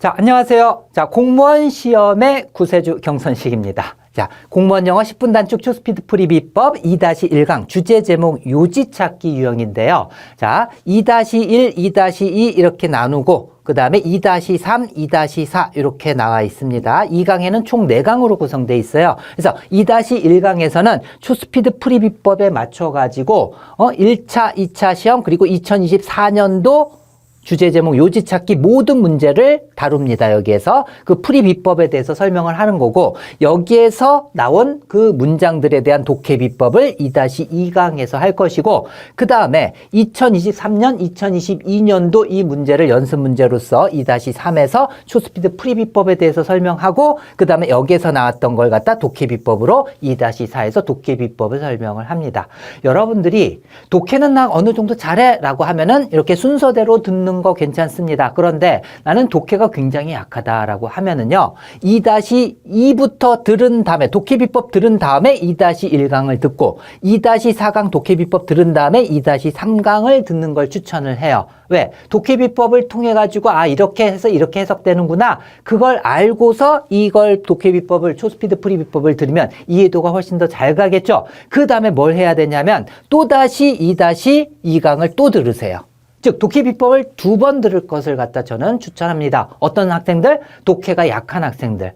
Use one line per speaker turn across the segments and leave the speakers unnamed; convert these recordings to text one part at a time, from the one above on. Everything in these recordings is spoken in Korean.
자, 안녕하세요. 자, 공무원 시험의 구세주 경선식입니다. 자, 공무원 영어 10분 단축 초스피드 풀이 비법 2-1강 주제 제목 요지 찾기 유형인데요. 자, 2-1, 2-2 이렇게 나누고 그 다음에 2-3, 2-4 이렇게 나와 있습니다. 이 강에는 총 4강으로 구성되어 있어요. 그래서 2-1강에서는 초스피드 풀이 비법에 맞춰가지고 1차, 2차 시험 그리고 2024년도 주제 제목 요지 찾기 모든 문제를 다룹니다. 여기에서 그 풀이 비법에 대해서 설명을 하는 거고, 여기에서 나온 그 문장들에 대한 독해 비법을 2-2강에서 할 것이고, 그 다음에 2023년, 2022년도 이 문제를 연습 문제로서 2-3에서 초스피드 풀이 비법에 대해서 설명하고, 그 다음에 여기에서 나왔던 걸 갖다 독해 비법으로 2-4에서 독해 비법을 설명을 합니다. 여러분들이 독해는 나 어느 정도 잘해 라고 하면은 이렇게 순서대로 듣는 거 괜찮습니다. 그런데 나는 독해가 굉장히 약하다라고 하면은요, 2-2부터 들은 다음에 독해 비법 들은 다음에 2-1강을 듣고 2-4강 독해 비법 들은 다음에 2-3강을 듣는 걸 추천을 해요. 왜? 독해 비법을 통해 가지고 이렇게 해서 이렇게 해석되는구나. 그걸 알고서 이걸 독해 비법을 초스피드 풀이 비법을 들으면 이해도가 훨씬 더 잘 가겠죠. 그 다음에 뭘 해야 되냐면 또다시 2-2강을 또 들으세요. 즉 독해 비법을 2번 들을 것을 갖다 저는 추천합니다. 어떤 학생들? 독해가 약한 학생들.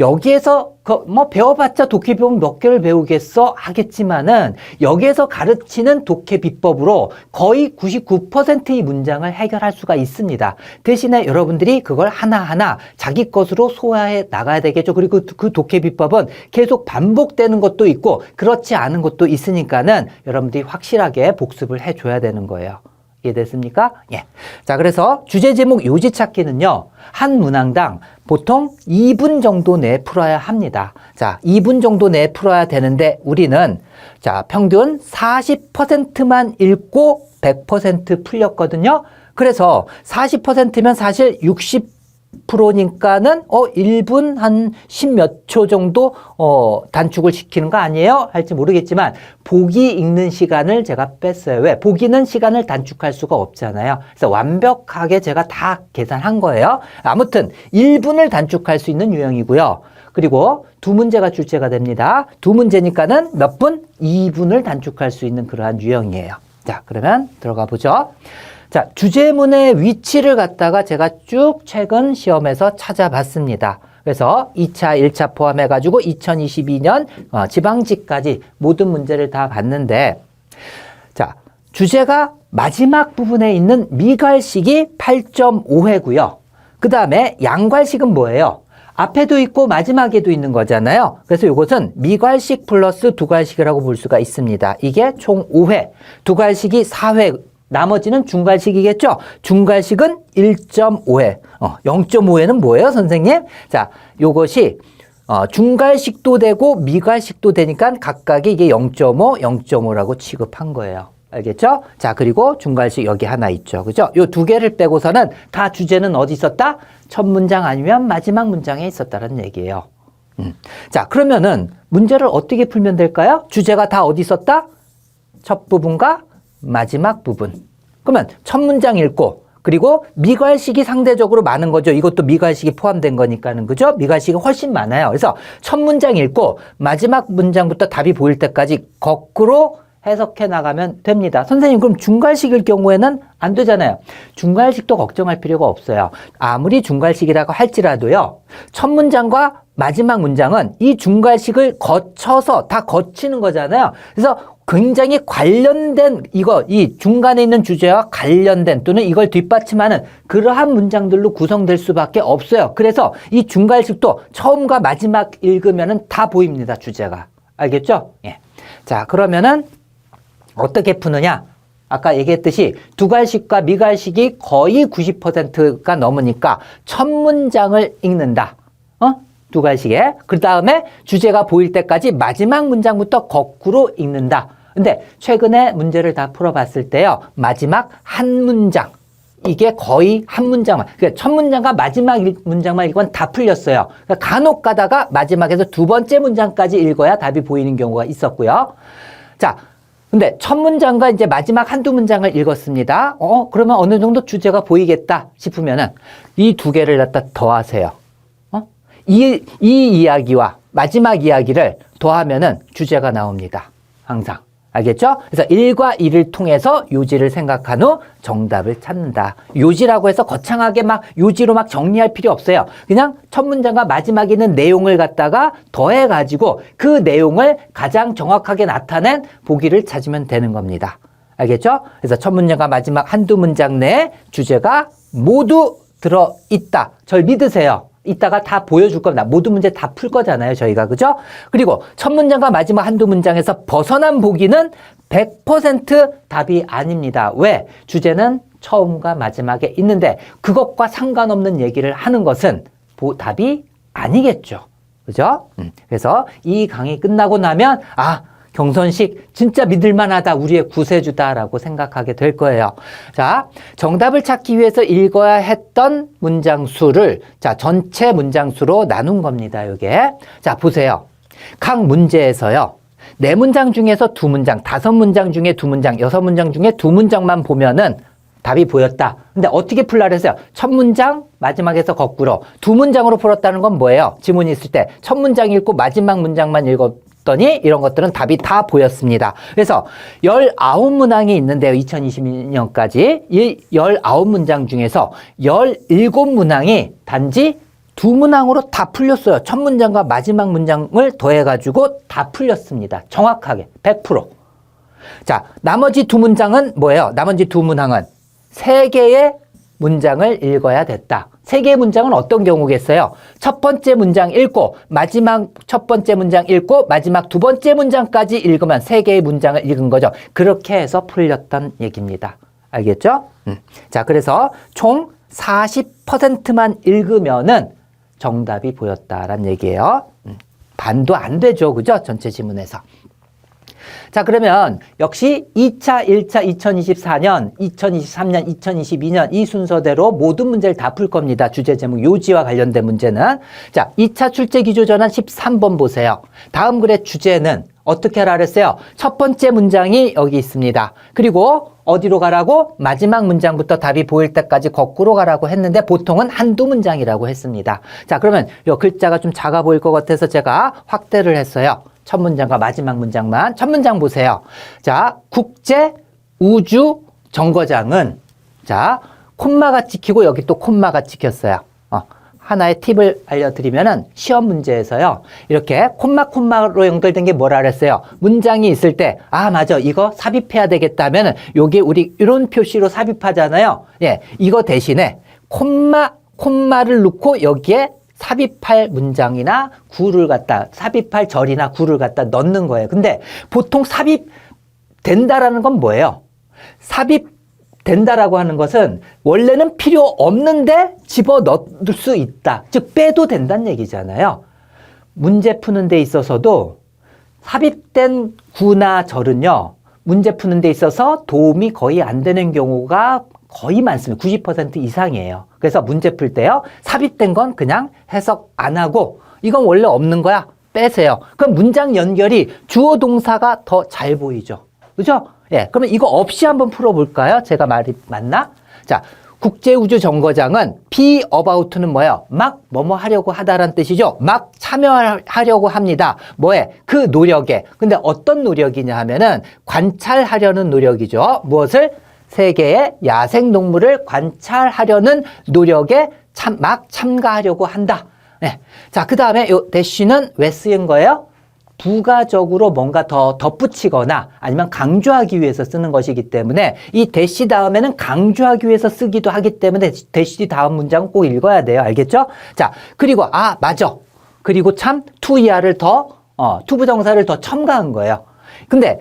여기에서 배워봤자 독해 비법 몇 개를 배우겠어 하겠지만은 여기에서 가르치는 독해 비법으로 거의 99%의 문장을 해결할 수가 있습니다. 대신에 여러분들이 그걸 하나하나 자기 것으로 소화해 나가야 되겠죠. 그리고 그 독해 비법은 계속 반복되는 것도 있고 그렇지 않은 것도 있으니까는 여러분들이 확실하게 복습을 해줘야 되는 거예요. 이해됐습니까? 예. 자, 그래서 주제 제목 요지 찾기는요, 한 문항당 보통 2분 정도 내에 풀어야 합니다. 자, 2분 정도 내에 풀어야 되는데 우리는 자, 평균 40%만 읽고 100% 풀렸거든요. 그래서 40%면 사실 60%니까는 1분 한 10몇 초 정도 단축을 시키는 거 아니에요? 할지 모르겠지만 보기 읽는 시간을 제가 뺐어요. 왜? 보기는 시간을 단축할 수가 없잖아요. 그래서 완벽하게 제가 다 계산한 거예요. 아무튼 1분을 단축할 수 있는 유형이고요. 그리고 2문제가 출제가 됩니다. 2문제니까는 몇 분? 2분을 단축할 수 있는 그러한 유형이에요. 자, 그러면 들어가 보죠. 자, 주제문의 위치를 갖다가 제가 쭉 최근 시험에서 찾아봤습니다. 그래서 2차, 1차 포함해가지고 2022년 지방직까지 모든 문제를 다 봤는데, 자, 주제가 마지막 부분에 있는 미괄식이 8.5회고요. 그 다음에 양괄식은 뭐예요? 앞에도 있고 마지막에도 있는 거잖아요. 그래서 이것은 미괄식 플러스 두괄식이라고 볼 수가 있습니다. 이게 총 5회, 두괄식이 4회, 나머지는 중괄식이겠죠? 중괄식은 1.5회. 0.5회는 뭐예요, 선생님? 자, 요것이 중괄식도 되고 미괄식도 되니까 각각이 이게 0.5, 0.5라고 취급한 거예요. 알겠죠? 자, 그리고 중괄식 여기 하나 있죠. 그죠? 요 2개를 빼고서는 다 주제는 어디 있었다? 첫 문장 아니면 마지막 문장에 있었다는 얘기예요. 자, 그러면은 문제를 어떻게 풀면 될까요? 주제가 다 어디 있었다? 첫 부분과 마지막 부분. 그러면 첫 문장 읽고 그리고 미괄식이 상대적으로 많은 거죠. 이것도 미괄식이 포함된 거니까는 그죠? 미괄식이 훨씬 많아요. 그래서 첫 문장 읽고 마지막 문장부터 답이 보일 때까지 거꾸로 해석해 나가면 됩니다. 선생님, 그럼 중괄식일 경우에는 안 되잖아요. 중괄식도 걱정할 필요가 없어요. 아무리 중괄식이라고 할지라도요, 첫 문장과 마지막 문장은 이 중괄식을 거쳐서 다 거치는 거잖아요. 그래서 굉장히 관련된 이 중간에 있는 주제와 관련된 또는 이걸 뒷받침하는 그러한 문장들로 구성될 수밖에 없어요. 그래서 이 중괄식도 처음과 마지막 읽으면은 다 보입니다, 주제가. 알겠죠? 예. 자, 그러면은 어떻게 푸느냐? 아까 얘기했듯이 두괄식과 미괄식이 거의 90%가 넘으니까 첫 문장을 읽는다. 두괄식에. 그 다음에 주제가 보일 때까지 마지막 문장부터 거꾸로 읽는다. 근데 최근에 문제를 다 풀어봤을 때요, 마지막 한 문장, 이게 거의 한 문장만, 그러니까 첫 문장과 마지막 문장만 읽으면 다 풀렸어요. 그러니까 간혹 가다가 마지막에서 2번째 문장까지 읽어야 답이 보이는 경우가 있었고요. 자, 근데 첫 문장과 이제 마지막 한두 문장을 읽었습니다. 그러면 어느 정도 주제가 보이겠다 싶으면은 이 두 개를 갖다 더하세요. 이 이야기와 마지막 이야기를 더하면은 주제가 나옵니다. 항상. 알겠죠? 그래서 1과 2를 통해서 요지를 생각한 후 정답을 찾는다. 요지라고 해서 거창하게 막 요지로 막 정리할 필요 없어요. 그냥 첫 문장과 마지막에 있는 내용을 갖다가 더해가지고 그 내용을 가장 정확하게 나타낸 보기를 찾으면 되는 겁니다. 알겠죠? 그래서 첫 문장과 마지막 한두 문장 내에 주제가 모두 들어있다. 절 믿으세요. 이따가 다 보여줄 겁니다. 모든 문제 다 풀 거잖아요, 저희가. 그죠? 그리고 첫 문장과 마지막 한두 문장에서 벗어난 보기는 100% 답이 아닙니다. 왜? 주제는 처음과 마지막에 있는데 그것과 상관없는 얘기를 하는 것은 답이 아니겠죠. 그죠? 그래서 이 강의 끝나고 나면 경선식 진짜 믿을만하다. 우리의 구세주다라고 생각하게 될 거예요. 자, 정답을 찾기 위해서 읽어야 했던 문장 수를 전체 문장 수로 나눈 겁니다. 이게. 자, 보세요. 각 문제에서요. 4문장 중에서 2문장, 5문장 중에 2문장, 6문장 중에 2문장만 보면은 답이 보였다. 근데 어떻게 풀라 그랬어요? 첫 문장, 마지막에서 거꾸로. 2문장으로 풀었다는 건 뭐예요? 지문이 있을 때 첫 문장 읽고 마지막 문장만 읽었더니 이런 것들은 답이 다 보였습니다. 그래서 19문항이 있는데요. 2022년까지. 이 19문장 중에서 17문항이 단지 2문항으로 다 풀렸어요. 첫 문장과 마지막 문장을 더해가지고 다 풀렸습니다. 정확하게 100%. 자, 나머지 2문장은 뭐예요? 나머지 2문항은 3개의 문장을 읽어야 됐다. 3개의 문장은 어떤 경우겠어요? 첫 번째 문장 읽고 마지막 첫 번째 문장 읽고 마지막 두 번째 문장까지 읽으면 3개의 문장을 읽은 거죠. 그렇게 해서 풀렸던 얘기입니다. 알겠죠? 자, 그래서 총 40%만 읽으면은 정답이 보였다라는 얘기예요. 반도 안 되죠. 그죠? 전체 지문에서. 자, 그러면 역시 2차, 1차 2024년, 2023년, 2022년 이 순서대로 모든 문제를 다 풀 겁니다. 주제 제목 요지와 관련된 문제는. 자, 2차 출제 기조 전환 13번 보세요. 다음 글의 주제는 어떻게 하라 그랬어요? 첫 번째 문장이 여기 있습니다. 그리고 어디로 가라고? 마지막 문장부터 답이 보일 때까지 거꾸로 가라고 했는데 보통은 한두 문장이라고 했습니다. 자, 그러면 이 글자가 좀 작아 보일 것 같아서 제가 확대를 했어요. 첫 문장과 마지막 문장만. 첫 문장 보세요. 자, 국제 우주 정거장은 자, 콤마가 찍히고 여기 또 콤마가 찍혔어요. 하나의 팁을 알려드리면은 시험 문제에서요. 이렇게 콤마로 연결된 게 뭐라 그랬어요? 문장이 있을 때 맞아. 이거 삽입해야 되겠다 하면은 요게 우리 이런 표시로 삽입하잖아요. 예. 이거 대신에 콤마를 넣고 여기에 삽입할 문장이나 구를 삽입할 절이나 구를 갖다 넣는 거예요. 근데 보통 삽입된다라는 건 뭐예요? 삽입된다라고 하는 것은 원래는 필요 없는데 집어 넣을 수 있다. 즉 빼도 된다는 얘기잖아요. 문제 푸는 데 있어서도 삽입된 구나 절은요. 문제 푸는 데 있어서 도움이 거의 안 되는 경우가 거의 많습니다. 90% 이상이에요. 그래서 문제 풀 때요. 삽입된 건 그냥 해석 안 하고 이건 원래 없는 거야. 빼세요. 그럼 문장 연결이 주어 동사가 더 잘 보이죠. 그죠? 예. 그러면 이거 없이 한번 풀어볼까요? 제가 말이 맞나? 자, 국제우주정거장은 be about는 뭐예요? 막 뭐뭐 하려고 하다라는 뜻이죠. 막 참여하려고 합니다. 뭐에? 그 노력에. 근데 어떤 노력이냐 하면은 관찰하려는 노력이죠. 무엇을? 세계의 야생동물을 관찰하려는 노력에 막 참가하려고 한다. 네. 자, 그 다음에 요 대시는 왜 쓰인 거예요? 부가적으로 뭔가 더 덧붙이거나 아니면 강조하기 위해서 쓰는 것이기 때문에 이 대시 다음에는 강조하기 위해서 쓰기도 하기 때문에 대시 다음 문장은 꼭 읽어야 돼요. 알겠죠? 자, 그리고 맞아. 그리고 참 투이하를 투부정사를 더 첨가한 거예요. 근데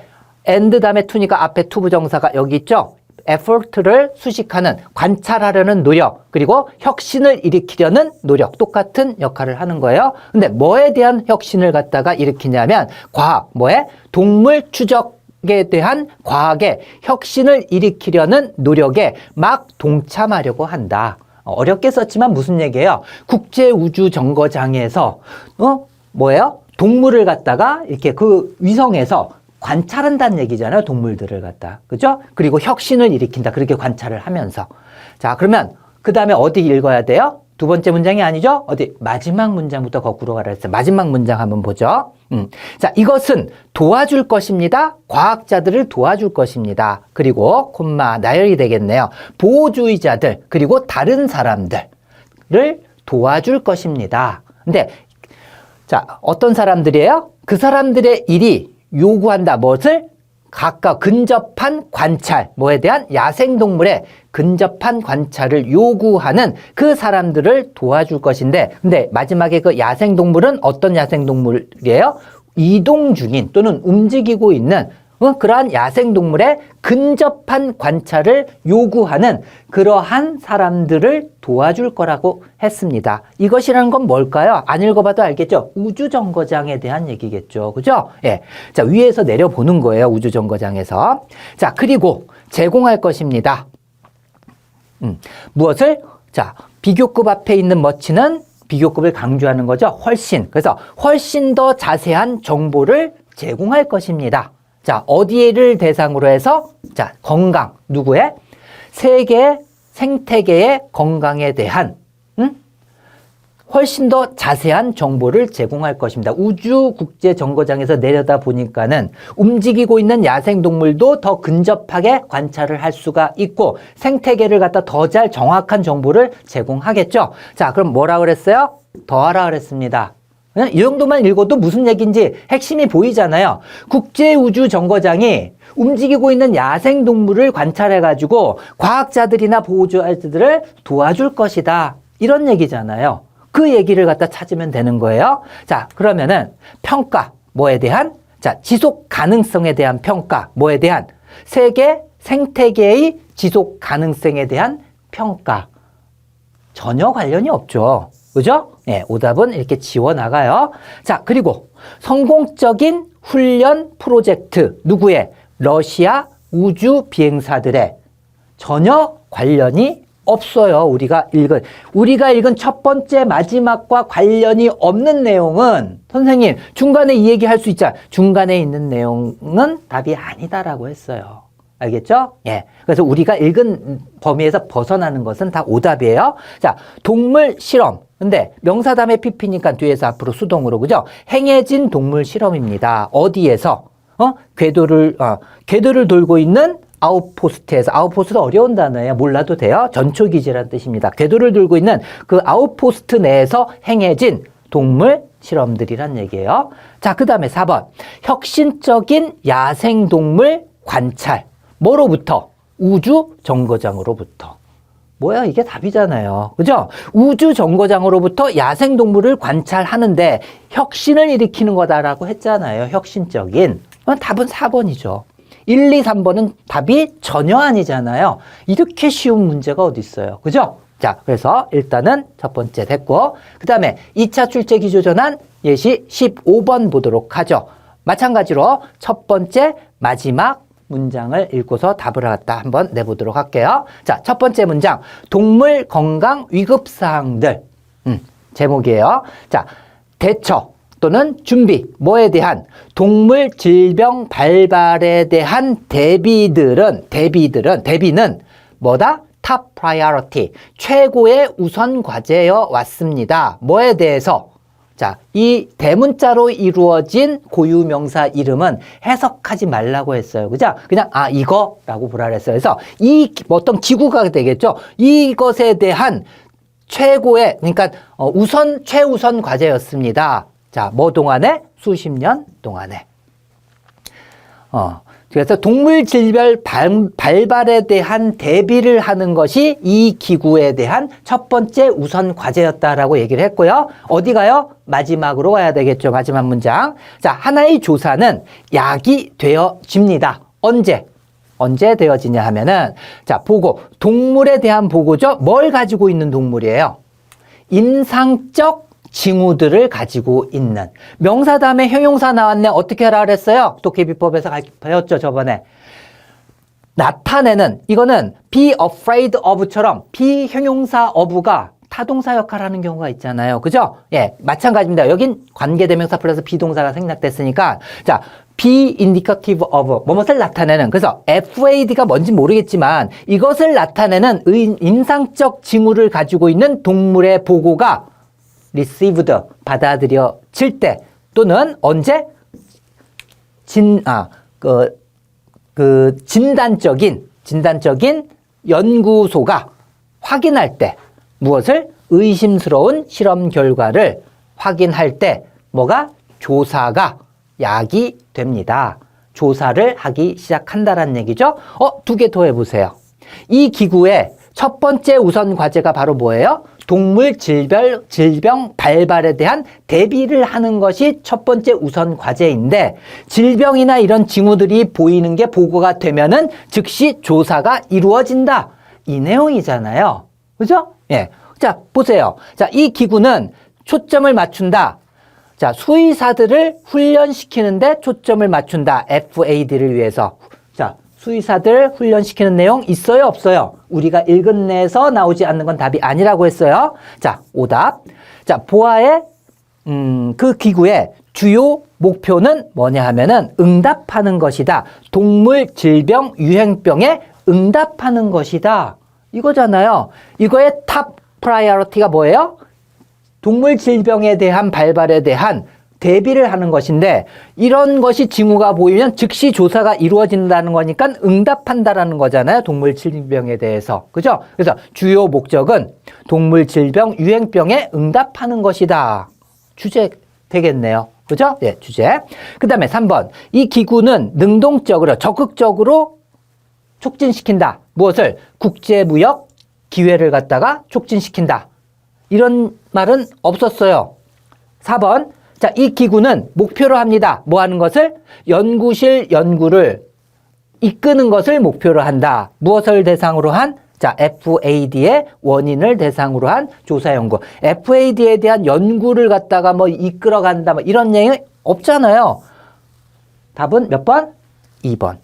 and 다음에 to니까 앞에 투부정사가 여기 있죠? effort를 수식하는 관찰하려는 노력 그리고 혁신을 일으키려는 노력 똑같은 역할을 하는 거예요. 근데 뭐에 대한 혁신을 갖다가 일으키냐면 과학 동물 추적에 대한 과학의 혁신을 일으키려는 노력에 막 동참하려고 한다. 어렵게 썼지만 무슨 얘기예요? 국제우주정거장에서 동물을 갖다가 이렇게 그 위성에서 관찰한다는 얘기잖아요. 동물들을 갖다. 그죠? 그리고 혁신을 일으킨다. 그렇게 관찰을 하면서. 자, 그러면 그 다음에 어디 읽어야 돼요? 두 번째 문장이 아니죠? 어디? 마지막 문장부터 거꾸로 가라 했어요. 마지막 문장 한번 보죠. 자, 이것은 도와줄 것입니다. 과학자들을 도와줄 것입니다. 그리고 콤마 나열이 되겠네요. 보호주의자들 그리고 다른 사람들을 도와줄 것입니다. 근데 자, 어떤 사람들이에요? 그 사람들의 일이 요구한다. 무엇을? 가까워 근접한 관찰, 뭐에 대한 야생동물의 근접한 관찰을 요구하는 그 사람들을 도와줄 것인데, 근데 마지막에 그 야생동물은 어떤 야생동물이에요? 이동 중인 또는 움직이고 있는 그러한 야생동물의 근접한 관찰을 요구하는 그러한 사람들을 도와줄 거라고 했습니다. 이것이라는 건 뭘까요? 안 읽어봐도 알겠죠? 우주정거장에 대한 얘기겠죠. 그죠? 예. 자, 위에서 내려보는 거예요. 우주정거장에서. 자, 그리고 제공할 것입니다. 무엇을? 자, 비교급 앞에 있는 머치는 비교급을 강조하는 거죠. 훨씬. 그래서 훨씬 더 자세한 정보를 제공할 것입니다. 자, 어디를 대상으로 해서? 자, 건강. 누구의? 세계 생태계의 건강에 대한 훨씬 더 자세한 정보를 제공할 것입니다. 우주국제정거장에서 내려다 보니까는 움직이고 있는 야생동물도 더 근접하게 관찰을 할 수가 있고 생태계를 갖다 더 잘 정확한 정보를 제공하겠죠. 자, 그럼 뭐라 그랬어요? 더하라 그랬습니다. 이 정도만 읽어도 무슨 얘기인지 핵심이 보이잖아요. 국제우주정거장이 움직이고 있는 야생동물을 관찰해가지고 과학자들이나 보호자들을 도와줄 것이다. 이런 얘기잖아요. 그 얘기를 갖다 찾으면 되는 거예요. 자, 그러면은 평가, 뭐에 대한? 자, 지속 가능성에 대한 평가, 뭐에 대한? 세계 생태계의 지속 가능성에 대한 평가. 전혀 관련이 없죠. 그죠? 예, 오답은 이렇게 지워나가요. 자, 그리고 성공적인 훈련 프로젝트. 누구의? 러시아 우주 비행사들의 전혀 관련이 없어요. 우리가 읽은 첫 번째 마지막과 관련이 없는 내용은 선생님 중간에 이 얘기 할 수 있잖아. 중간에 있는 내용은 답이 아니다라고 했어요. 알겠죠? 예. 그래서 우리가 읽은 범위에서 벗어나는 것은 다 오답이에요. 자, 동물 실험. 근데 명사 다음에 pp니까 뒤에서 앞으로 수동으로, 그죠? 행해진 동물 실험입니다. 어디에서? 궤도를 돌고 있는 아웃포스트에서. 아웃포스트 어려운 단어예요. 몰라도 돼요. 전초기지라는 뜻입니다. 궤도를 돌고 있는 그 아웃포스트 내에서 행해진 동물 실험들이란 얘기예요. 자, 그 다음에 4번. 혁신적인 야생동물 관찰. 뭐로부터? 우주정거장으로부터. 뭐야, 이게 답이잖아요. 그죠? 우주정거장으로부터 야생동물을 관찰하는데 혁신을 일으키는 거다라고 했잖아요. 혁신적인. 답은 4번이죠. 1, 2, 3번은 답이 전혀 아니잖아요. 이렇게 쉬운 문제가 어디 있어요. 그죠? 자, 그래서 일단은 첫 번째 됐고, 그 다음에 2차 출제 기조전환 예시 15번 보도록 하죠. 마찬가지로 첫 번째 마지막 문장을 읽고서 답을 갖다 한번 내보도록 할게요. 자, 첫 번째 문장. 동물 건강 위급 사항들. 제목이에요. 자, 대처 또는 준비. 뭐에 대한? 동물 질병 발발에 대한 대비는 뭐다? 탑 프라이어리티. 최고의 우선 과제여 왔습니다. 뭐에 대해서? 자, 이 대문자로 이루어진 고유명사 이름은 해석하지 말라고 했어요. 그죠? 그냥, 이거라고 보라 그랬어요. 그래서 어떤 기구가 되겠죠? 이것에 대한 그러니까, 최우선 과제였습니다. 자, 뭐 동안에? 수십 년 동안에. 그래서 동물 질병 발발에 대한 대비를 하는 것이 이 기구에 대한 첫 번째 우선 과제였다라고 얘기를 했고요. 어디 가요? 마지막으로 가야 되겠죠. 마지막 문장. 자, 하나의 조사는 약이 되어집니다. 언제 되어지냐 하면은, 자, 보고. 동물에 대한 보고죠. 뭘 가지고 있는 동물이에요? 임상적 징후들을 가지고 있는. 명사 다음에 형용사 나왔네. 어떻게 하라 그랬어요? 도깨비법에서 배웠죠, 저번에. 나타내는, 이거는 be afraid of처럼 비형용사 of가 타동사 역할하는 경우가 있잖아요. 그죠? 예, 마찬가지입니다. 여긴 관계대명사 플러스 비동사가 생략됐으니까 자, be indicative of 뭐뭇을 나타내는 그래서 FAD가 뭔지 모르겠지만 이것을 나타내는 인상적 징후를 가지고 있는 동물의 보고가 received 받아들여질 때 또는 언제 진단적인 연구소가 확인할 때 무엇을 의심스러운 실험 결과를 확인할 때 뭐가 조사가 약이 됩니다. 조사를 하기 시작한다라는 얘기죠. 두 개 더 해보세요. 이 기구의 첫 번째 우선 과제가 바로 뭐예요? 동물 질병 발발에 대한 대비를 하는 것이 첫 번째 우선 과제인데 질병이나 이런 징후들이 보이는 게 보고가 되면은 즉시 조사가 이루어진다. 이 내용이잖아요. 그죠? 예. 자, 보세요. 자, 이 기구는 초점을 맞춘다. 자, 수의사들을 훈련시키는데 초점을 맞춘다. FAD를 위해서. 자, 수의사들 훈련시키는 내용 있어요? 없어요? 우리가 읽은 내에서 나오지 않는 건 답이 아니라고 했어요. 자, 오답. 자, 보아의 그 기구의 주요 목표는 뭐냐 하면은 응답하는 것이다. 동물 질병 유행병에 응답하는 것이다. 이거잖아요. 이거의 탑 프라이어리티가 뭐예요? 동물 질병에 대한 발발에 대한 대비를 하는 것인데 이런 것이 징후가 보이면 즉시 조사가 이루어진다는 거니까 응답한다라는 거잖아요. 동물 질병에 대해서. 그죠? 그래서 주요 목적은 동물 질병 유행병에 응답하는 것이다. 주제 되겠네요. 그죠? 네, 주제. 그 다음에 3번. 이 기구는 능동적으로 적극적으로 촉진시킨다. 무엇을? 국제무역 기회를 갖다가 촉진시킨다. 이런 말은 없었어요. 4번. 자, 이 기구는 목표로 합니다. 뭐 하는 것을? 연구실 연구를 이끄는 것을 목표로 한다. 무엇을 대상으로 한? 자, FAD의 원인을 대상으로 한 조사 연구. FAD에 대한 연구를 갖다가 뭐 이끌어 간다. 뭐 이런 내용이 없잖아요. 답은 몇 번? 2번.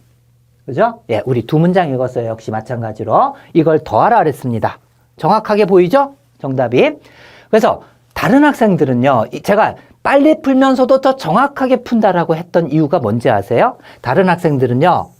그죠? 예, 우리 두 문장 읽었어요. 역시 마찬가지로. 이걸 더하라 그랬습니다. 정확하게 보이죠? 정답이. 그래서 다른 학생들은요, 제가 빨리 풀면서도 더 정확하게 푼다라고 했던 이유가 뭔지 아세요? 다른 학생들은요,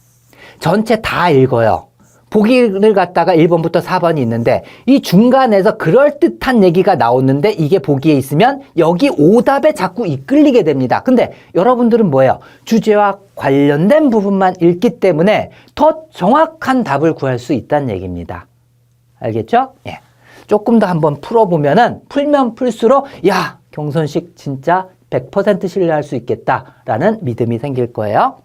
전체 다 읽어요. 보기를 갖다가 1번부터 4번이 있는데 이 중간에서 그럴듯한 얘기가 나오는데 이게 보기에 있으면 여기 오답에 자꾸 이끌리게 됩니다. 근데 여러분들은 뭐예요? 주제와 관련된 부분만 읽기 때문에 더 정확한 답을 구할 수 있다는 얘기입니다. 알겠죠? 예. 조금 더 한번 풀어보면은 풀면 풀수록 야, 경선식 진짜 100% 신뢰할 수 있겠다라는 믿음이 생길 거예요.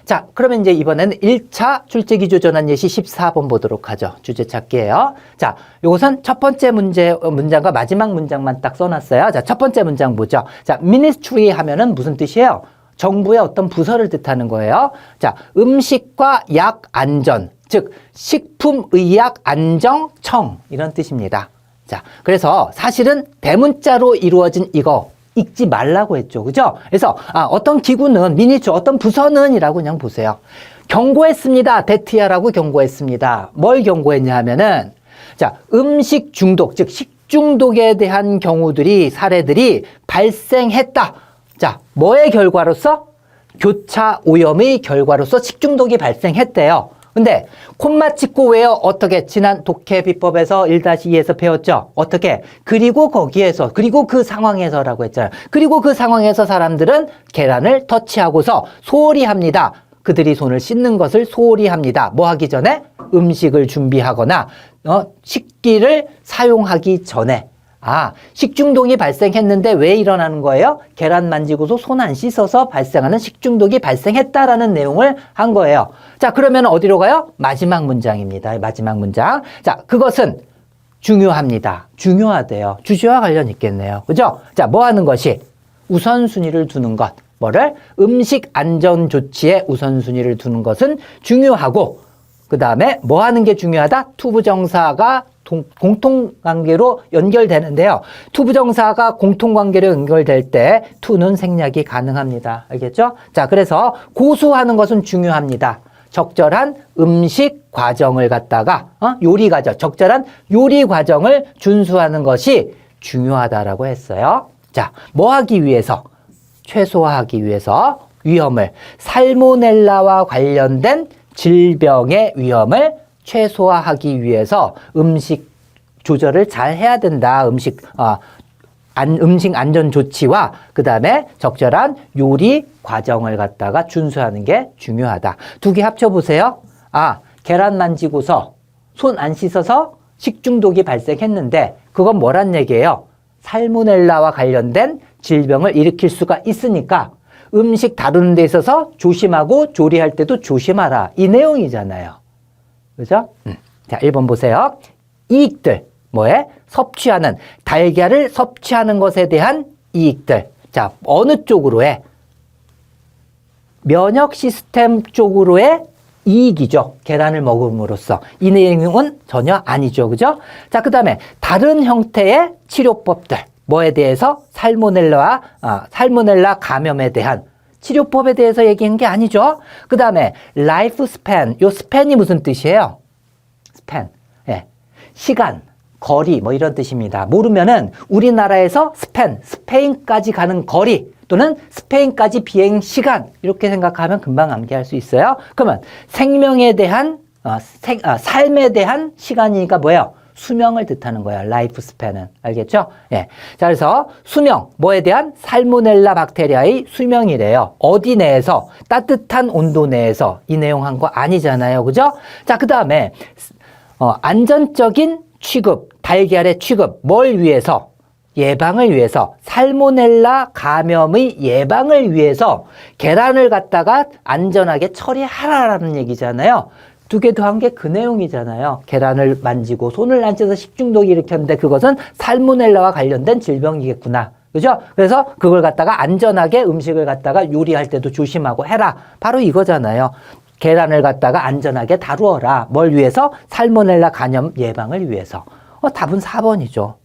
자, 그러면 이제 이번에는 1차 출제기조 전환 예시 14번 보도록 하죠. 주제 찾기예요. 자, 요것은 첫 번째 문장과 마지막 문장만 딱 써놨어요. 자, 첫 번째 문장 보죠. 자, ministry 하면은 무슨 뜻이에요? 정부의 어떤 부서를 뜻하는 거예요. 자, 음식과 약 안전, 즉 식품의약안정청 이런 뜻입니다. 자, 그래서 사실은 대문자로 이루어진 이거 읽지 말라고 했죠. 그죠? 그래서 어떤 기구는 미니처 어떤 부서는 이라고 그냥 보세요. 경고했습니다. 대티아라고 경고했습니다. 뭘 경고했냐 하면은 자, 음식 중독, 즉 식중독에 대한 경우들이 사례들이 발생했다. 자, 뭐의 결과로서? 교차 오염의 결과로서 식중독이 발생했대요. 근데 콤마 찍고 왜요? 어떻게? 지난 독해 비법에서 1-2에서 배웠죠? 어떻게? 그리고 거기에서, 그리고 그 상황에서라고 했잖아요. 그리고 그 상황에서 사람들은 계란을 터치하고서 소홀히 합니다. 그들이 손을 씻는 것을 소홀히 합니다. 뭐 하기 전에? 음식을 준비하거나 식기를 사용하기 전에. 식중독이 발생했는데 왜 일어나는 거예요? 계란 만지고서 손 안 씻어서 발생하는 식중독이 발생했다라는 내용을 한 거예요. 자, 그러면 어디로 가요? 마지막 문장입니다. 마지막 문장. 자, 그것은 중요합니다. 중요하대요. 주제와 관련 있겠네요. 그죠? 자, 뭐 하는 것이? 우선순위를 두는 것. 뭐를? 음식 안전 조치에 우선순위를 두는 것은 중요하고, 그 다음에 뭐 하는 게 중요하다? 투부정사가 공통관계로 연결되는데요. 투부정사가 공통관계로 연결될 때 투는 생략이 가능합니다. 알겠죠? 자, 그래서 고수하는 것은 중요합니다. 적절한 음식 과정을 갖다가 요리 과정, 적절한 요리 과정을 준수하는 것이 중요하다라고 했어요. 자, 뭐 하기 위해서? 최소화하기 위해서 위험을, 살모넬라와 관련된 질병의 위험을 최소화하기 위해서 음식 조절을 잘 해야 된다. 음식 안전 조치와 그 다음에 적절한 요리 과정을 갖다가 준수하는 게 중요하다. 두 개 합쳐보세요. 계란 만지고서 손 안 씻어서 식중독이 발생했는데 그건 뭐란 얘기예요? 살모넬라와 관련된 질병을 일으킬 수가 있으니까 음식 다루는 데 있어서 조심하고 조리할 때도 조심하라. 이 내용이잖아요. 그죠? 자, 1번 보세요. 이익들. 뭐에? 섭취하는, 달걀을 섭취하는 것에 대한 이익들. 자, 어느 쪽으로의? 면역 시스템 쪽으로의 이익이죠. 계란을 먹음으로써. 이 내용은 전혀 아니죠. 그죠? 자, 그 다음에 다른 형태의 치료법들. 뭐에 대해서? 살모넬라 감염에 대한 치료법에 대해서 얘기한 게 아니죠. 그 다음에 라이프 스팬. 요 스팬이 무슨 뜻이에요? 스팬. 예. 시간, 거리 뭐 이런 뜻입니다. 모르면은 우리나라에서 스페인까지 가는 거리 또는 스페인까지 비행 시간 이렇게 생각하면 금방 암기할 수 있어요. 그러면 생명에 대한 삶에 대한 시간이니까 뭐예요? 수명을 뜻하는 거예요. 라이프 스팬은. 알겠죠? 예. 자, 그래서 수명, 뭐에 대한? 살모넬라 박테리아의 수명이래요. 어디 내에서? 따뜻한 온도 내에서. 이 내용 한 거 아니잖아요. 그죠? 자, 그 다음에 안전적인 취급, 달걀의 취급, 뭘 위해서? 예방을 위해서, 살모넬라 감염의 예방을 위해서 계란을 갖다가 안전하게 처리하라라는 얘기잖아요. 두 개 더한 게 그 내용이잖아요. 계란을 만지고 손을 안 씻어서 식중독이 일으켰는데 그것은 살모넬라와 관련된 질병이겠구나. 그죠? 그래서 그걸 갖다가 안전하게 음식을 갖다가 요리할 때도 조심하고 해라. 바로 이거잖아요. 계란을 갖다가 안전하게 다루어라. 뭘 위해서? 살모넬라 감염 예방을 위해서. 답은 4번이죠.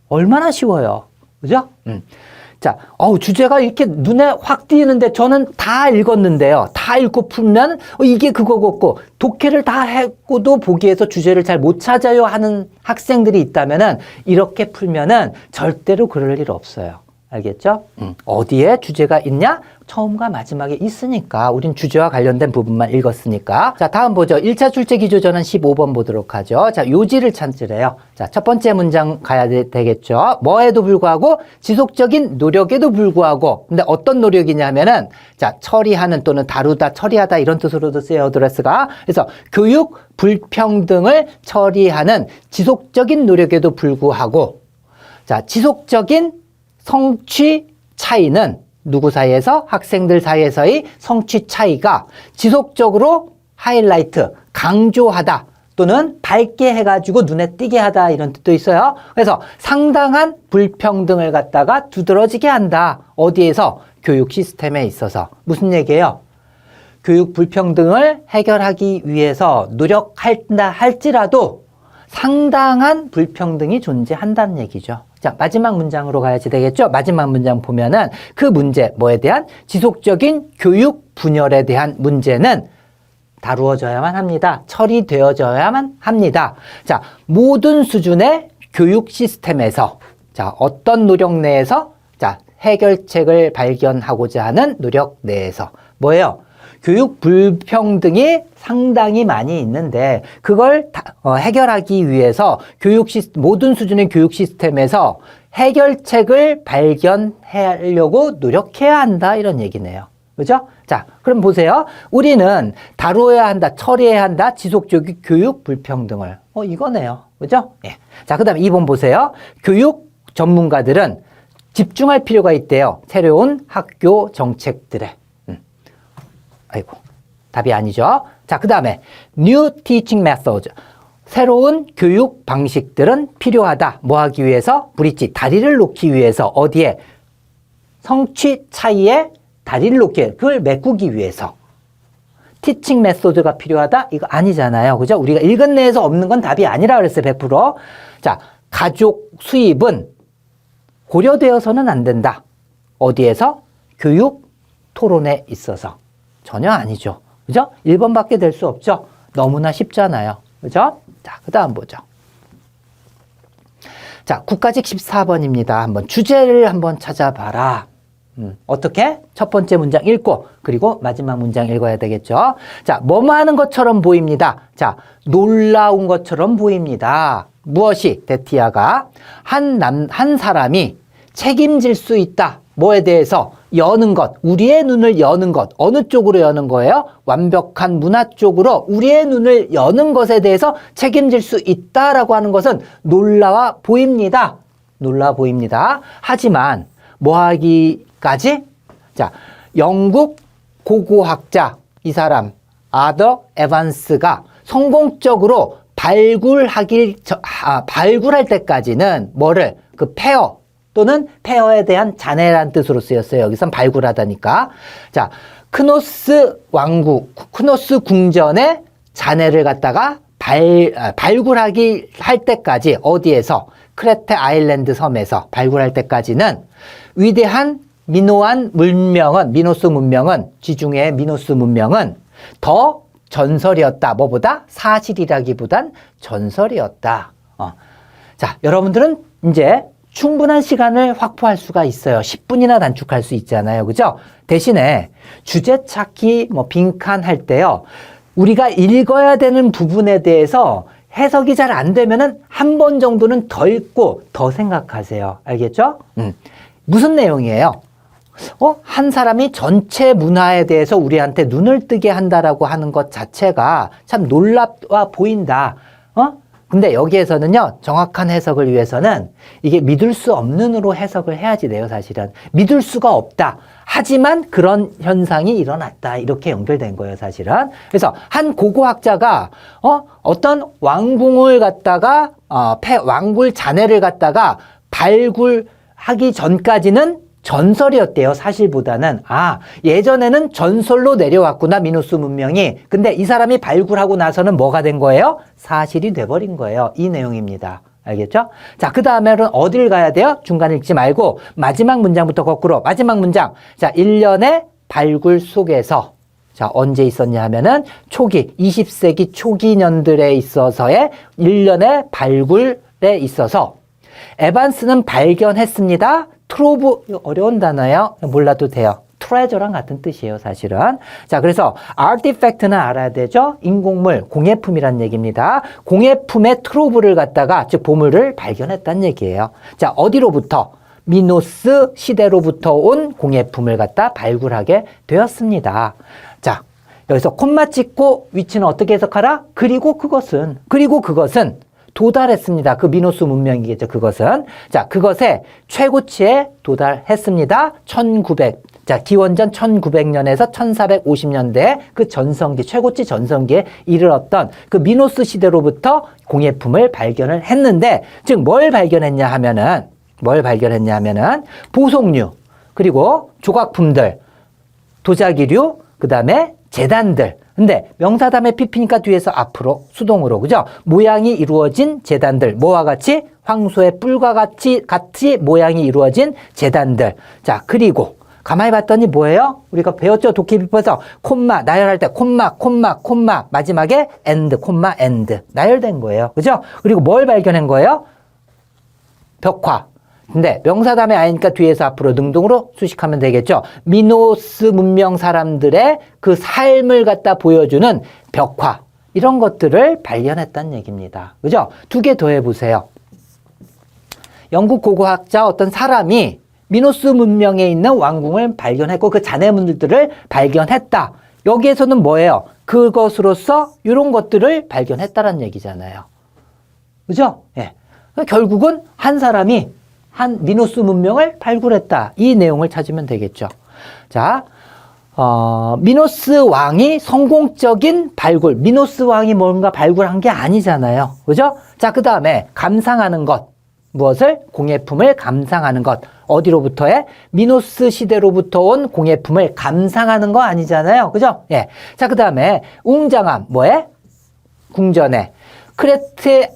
얼마나 쉬워요. 그죠? 자, 주제가 이렇게 눈에 확 띄는데 저는 다 읽었는데요. 다 읽고 풀면 이게 그거고 독해를 다 했고도 보기에서 주제를 잘 못 찾아요 하는 학생들이 있다면은 이렇게 풀면은 절대로 그럴 일 없어요. 알겠죠? 어디에 주제가 있냐? 처음과 마지막에 있으니까 우린 주제와 관련된 부분만 읽었으니까. 자, 다음 보죠. 1차 출제 기조전은 15번 보도록 하죠. 자, 요지를 찾으래요. 자, 첫 번째 문장 가야 되겠죠. 뭐에도 불구하고 지속적인 노력에도 불구하고. 근데 어떤 노력이냐면은 자, 처리하는 또는 다루다, 처리하다 이런 뜻으로도 쓰여요. 어드레스가. 그래서 교육 불평등을 처리하는 지속적인 노력에도 불구하고 자, 지속적인 성취 차이는 누구 사이에서? 학생들 사이에서의 성취 차이가 지속적으로 하이라이트, 강조하다 또는 밝게 해가지고 눈에 띄게 하다 이런 뜻도 있어요. 그래서 상당한 불평등을 갖다가 두드러지게 한다. 어디에서? 교육 시스템에 있어서. 무슨 얘기예요? 교육 불평등을 해결하기 위해서 노력한다 할지라도 상당한 불평등이 존재한다는 얘기죠. 자, 마지막 문장으로 가야지 되겠죠? 마지막 문장 보면은 그 문제, 뭐에 대한? 지속적인 교육 분열에 대한 문제는 다루어져야만 합니다. 처리되어져야만 합니다. 자, 모든 수준의 교육 시스템에서 자, 어떤 노력 내에서 자, 해결책을 발견하고자 하는 노력 내에서 뭐예요? 교육 불평등이 상당히 많이 있는데 그걸 해결하기 위해서 모든 수준의 교육 시스템에서 해결책을 발견하려고 노력해야 한다 이런 얘기네요. 그죠? 자, 그럼 보세요. 우리는 다루어야 한다, 처리해야 한다, 지속적인 교육 불평등을. 이거네요. 그죠? 예. 자, 그 다음에 2번 보세요. 교육 전문가들은 집중할 필요가 있대요. 새로운 학교 정책들에. 아이고, 답이 아니죠. 자, 그 다음에 New Teaching Methods. 새로운 교육 방식들은 필요하다. 뭐 하기 위해서? 브릿지, 다리를 놓기 위해서. 어디에? 성취 차이에 다리를 놓기, 그걸 메꾸기 위해서. 티칭 메소드가 필요하다? 이거 아니잖아요. 그죠? 우리가 읽은 내에서 없는 건 답이 아니라 그랬어요. 100%. 자, 가족 수입은 고려되어서는 안 된다. 어디에서? 교육 토론에 있어서. 전혀 아니죠. 그죠? 1번밖에 될 수 없죠? 너무나 쉽잖아요. 그죠? 자, 그 다음 보죠. 자, 국가직 14번입니다. 한번 주제를 한번 찾아봐라. 어떻게? 첫 번째 문장 읽고, 그리고 마지막 문장 읽어야 되겠죠? 자, 뭐뭐 하는 것처럼 보입니다. 자, 놀라운 것처럼 보입니다. 무엇이? 데티아가 한 사람이 책임질 수 있다. 뭐에 대해서? 여는 것, 우리의 눈을 여는 것. 어느 쪽으로 여는 거예요? 완벽한 문화 쪽으로 우리의 눈을 여는 것에 대해서 책임질 수 있다라고 하는 것은 놀라워 보입니다. 놀라워 보입니다. 하지만 뭐 하기까지? 자, 영국 고고학자 이 사람 아더 에반스가 성공적으로 발굴할 때까지는 뭐를? 그 폐허 또는 폐허에 대한 잔해란 뜻으로 쓰였어요. 여기선 발굴하다니까. 자, 크노스 궁전의 잔해를 갖다가 발굴하기 할 때까지 어디에서? 크레테 아일랜드 섬에서 발굴할 때까지는 위대한 미노스 문명은 지중해 미노스 문명은 더 전설이었다. 뭐보다? 사실이라기보단 전설이었다. 자, 여러분들은 이제 충분한 시간을 확보할 수가 있어요. 10분이나 단축할 수 있잖아요. 그죠? 대신에 주제 찾기, 빈칸 할 때요. 우리가 읽어야 되는 부분에 대해서 해석이 잘 안 되면은 한 번 정도는 더 읽고 더 생각하세요. 알겠죠? 무슨 내용이에요? 한 사람이 전체 문화에 대해서 우리한테 눈을 뜨게 한다라고 하는 것 자체가 참 놀랍와 보인다. 근데 여기에서는요, 정확한 해석을 위해서는 이게 믿을 수 없는으로 해석을 해야지 돼요, 사실은. 믿을 수가 없다. 하지만 그런 현상이 일어났다. 이렇게 연결된 거예요, 사실은. 그래서 한 고고학자가, 어떤 왕궁을 갖다가, 왕굴 잔해를 갖다가 발굴하기 전까지는 전설이었대요, 사실보다는. 예전에는 전설로 내려왔구나, 미노스 문명이. 근데 이 사람이 발굴하고 나서는 뭐가 된 거예요? 사실이 돼버린 거예요. 이 내용입니다. 알겠죠? 자, 그 다음에는 어딜 가야 돼요? 중간에 읽지 말고 마지막 문장부터 거꾸로. 마지막 문장. 자, 1년의 발굴 속에서. 자, 언제 있었냐 하면은 초기, 20세기 초기 년들에 있어서의 1년의 발굴에 있어서 에반스는 발견했습니다. 트로브, 어려운 단어예요. 몰라도 돼요. 트레저랑 같은 뜻이에요, 사실은. 자, 그래서 artifact는 알아야 되죠? 인공물, 공예품이란 얘기입니다. 공예품의 트로브를 갖다가, 즉 보물을 발견했다는 얘기예요. 자, 어디로부터? 미노스 시대로부터 온 공예품을 갖다 발굴하게 되었습니다. 자, 여기서 콤마 찍고 위치는 어떻게 해석하라? 그리고 그것은 도달했습니다. 그 미노스 문명이겠죠, 그것은. 자, 그것의 최고치에 도달했습니다. 1900. 자, 기원전 1900년에서 1450년대 그 전성기, 최고치 전성기에 이르렀던 그 미노스 시대로부터 공예품을 발견을 했는데, 즉, 뭘 발견했냐 하면은, 보석류, 그리고 조각품들, 도자기류, 그 다음에 제단들. 근데 명사담에 피피니까 뒤에서 앞으로 수동으로, 그죠? 모양이 이루어진 제단들. 뭐와 같이? 황소의 뿔과 같이 모양이 이루어진 제단들. 자, 그리고 가만히 봤더니 뭐예요? 우리가 배웠죠? 도끼비퍼에서 콤마, 나열할 때 콤마, 마지막에 엔드, 콤마, 엔드. 나열된 거예요. 그죠? 그리고 뭘 발견한 거예요? 벽화. 근데 명사담에 아니니까 뒤에서 앞으로 능동으로 수식하면 되겠죠. 미노스 문명 사람들의 그 삶을 갖다 보여주는 벽화. 이런 것들을 발견했다는 얘기입니다. 그죠? 두 개 더 해보세요. 영국 고고학자 어떤 사람이 미노스 문명에 있는 왕궁을 발견했고 그 잔해물들을 발견했다. 여기에서는 뭐예요? 그것으로서 이런 것들을 발견했다는 얘기잖아요. 그죠? 예. 결국은 한 사람이 한 미노스 문명을 발굴했다. 이 내용을 찾으면 되겠죠. 자, 미노스 왕이 성공적인 발굴. 미노스 왕이 뭔가 발굴한 게 아니잖아요. 그죠? 자, 그 다음에 감상하는 것. 무엇을? 공예품을 감상하는 것. 어디로부터의? 미노스 시대로부터 온 공예품을 감상하는 거 아니잖아요. 그죠? 예. 자, 그 다음에 웅장함. 뭐에? 궁전에. 크레테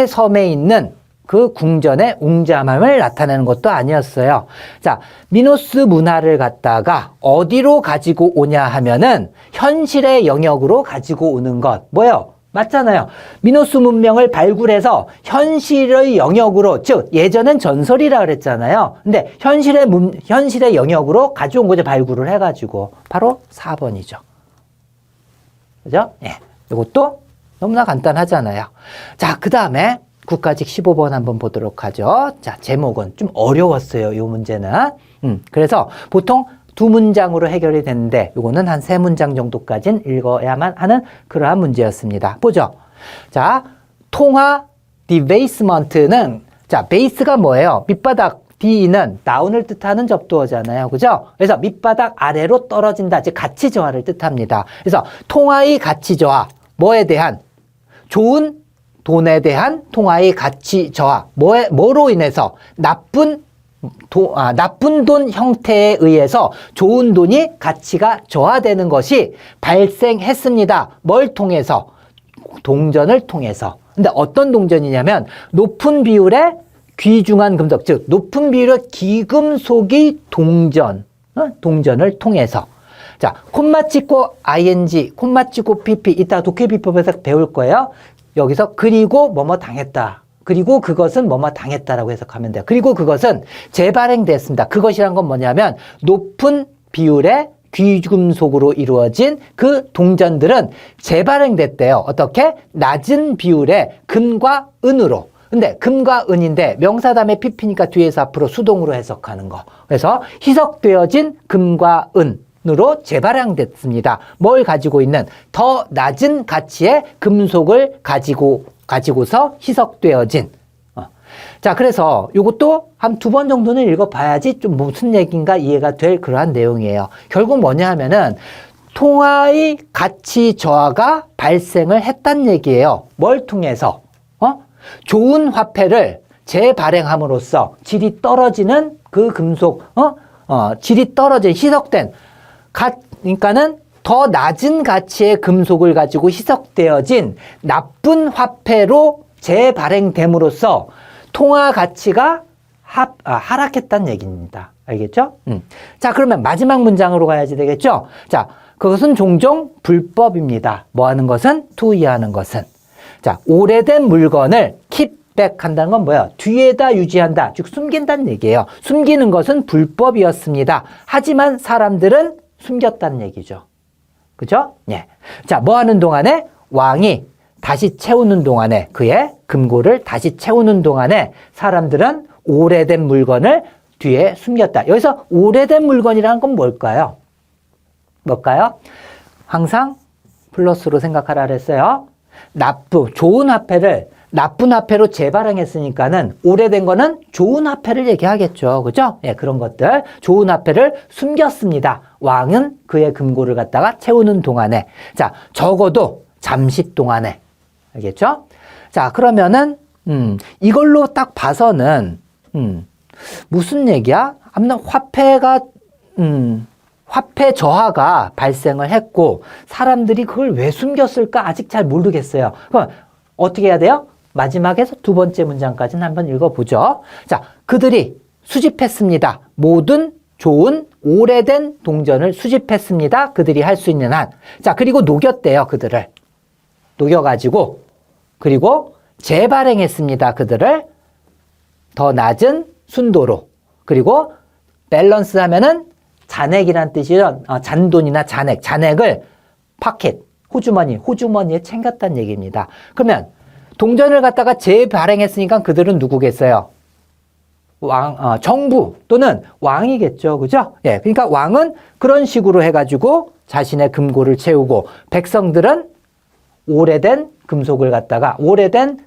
섬에 있는 그 궁전의 웅장함을 나타내는 것도 아니었어요. 자, 미노스 문화를 갖다가 어디로 가지고 오냐 하면은 현실의 영역으로 가지고 오는 것. 뭐예요? 맞잖아요. 미노스 문명을 발굴해서 현실의 영역으로, 즉 예전엔 전설이라 그랬잖아요. 근데 현실의 영역으로 가져온 거죠. 발굴을 해가지고. 바로 4번이죠. 그죠? 예. 이것도 너무나 간단하잖아요. 자, 그 다음에 국가직 15번 한번 보도록 하죠. 자, 제목은 좀 어려웠어요. 이 문제는. 그래서 보통 2문장으로 해결이 되는데 요거는 한 3문장 정도까지는 읽어야만 하는 그러한 문제였습니다. 보죠. 자, 통화 디베이스먼트는 자, 베이스가 뭐예요? 밑바닥 D는 다운을 뜻하는 접두어잖아요. 그죠? 그래서 밑바닥 아래로 떨어진다. 즉 가치 저하를 뜻합니다. 그래서 통화의 가치 저하, 뭐에 대한 좋은 돈에 대한 통화의 가치 저하, 뭐로 인해서 나쁜 돈 형태에 의해서 좋은 돈이 가치가 저하되는 것이 발생했습니다. 뭘 통해서? 동전을 통해서. 근데 어떤 동전이냐면 높은 비율의 귀중한 금속, 즉 높은 비율의 귀금속의 동전을 통해서. 자, 콤마 찍고 ing, 콤마 찍고 pp, 이따 독해비법에서 배울 거예요. 여기서 그리고 뭐뭐 당했다. 그리고 그것은 뭐뭐 당했다라고 해석하면 돼요. 그리고 그것은 재발행됐습니다. 그것이란 건 뭐냐면 높은 비율의 귀금속으로 이루어진 그 동전들은 재발행됐대요. 어떻게? 낮은 비율의 금과 은으로. 근데 금과 은인데 명사 다음에 pp니까 뒤에서 앞으로 수동으로 해석하는 거. 그래서 희석되어진 금과 은으로 재발행됐습니다. 뭘 가지고 있는? 더 낮은 가치의 금속을 가지고서 희석되어진. 자, 그래서 이것도 한 2번 정도는 읽어봐야지 좀 무슨 얘기인가 이해가 될 그러한 내용이에요. 결국 뭐냐 하면은 통화의 가치 저하가 발생을 했단 얘기예요. 뭘 통해서? 좋은 화폐를 재발행함으로써 질이 떨어지는 그 금속, 질이 떨어진 희석된 그러니까는 더 낮은 가치의 금속을 가지고 희석되어진 나쁜 화폐로 재발행됨으로써 통화 가치가 하락했다는 얘기입니다. 알겠죠? 자, 그러면 마지막 문장으로 가야지 되겠죠? 자, 그것은 종종 불법입니다. 뭐 하는 것은? 투이하는 것은. 자, 오래된 물건을 킵백 한다는 건 뭐야? 뒤에다 유지한다. 즉, 숨긴다는 얘기예요. 숨기는 것은 불법이었습니다. 하지만 사람들은 숨겼다는 얘기죠. 그죠? 예. 자, 뭐 하는 동안에? 왕이 다시 채우는 동안에, 그의 금고를 다시 채우는 동안에 사람들은 오래된 물건을 뒤에 숨겼다. 여기서 오래된 물건이라는 건 뭘까요? 항상 플러스로 생각하라 그랬어요. 좋은 화폐를 나쁜 화폐로 재발행했으니까는 오래된 거는 좋은 화폐를 얘기하겠죠. 그죠? 예, 그런 것들. 좋은 화폐를 숨겼습니다. 왕은 그의 금고를 갖다가 채우는 동안에. 자, 적어도 잠시 동안에. 알겠죠? 자, 그러면은, 이걸로 딱 봐서는, 무슨 얘기야? 아무튼 화폐 저하가 발생을 했고, 사람들이 그걸 왜 숨겼을까? 아직 잘 모르겠어요. 그럼 어떻게 해야 돼요? 마지막에서 2번째 문장까지는 한번 읽어보죠. 자, 그들이 수집했습니다. 모든 좋은 오래된 동전을 수집했습니다. 그들이 할 수 있는 한. 자, 그리고 녹였대요. 그들을. 녹여가지고 그리고 재발행했습니다. 그들을 더 낮은 순도로. 그리고 밸런스 하면은 잔액이란 뜻이죠. 잔돈이나 잔액을 파켓, 호주머니에 챙겼다는 얘기입니다. 그러면 동전을 갖다가 재발행했으니까 그들은 누구겠어요? 정부 또는 왕이겠죠. 그죠? 예. 그러니까 왕은 그런 식으로 해가지고 자신의 금고를 채우고 백성들은 오래된 금속을 갖다가 오래된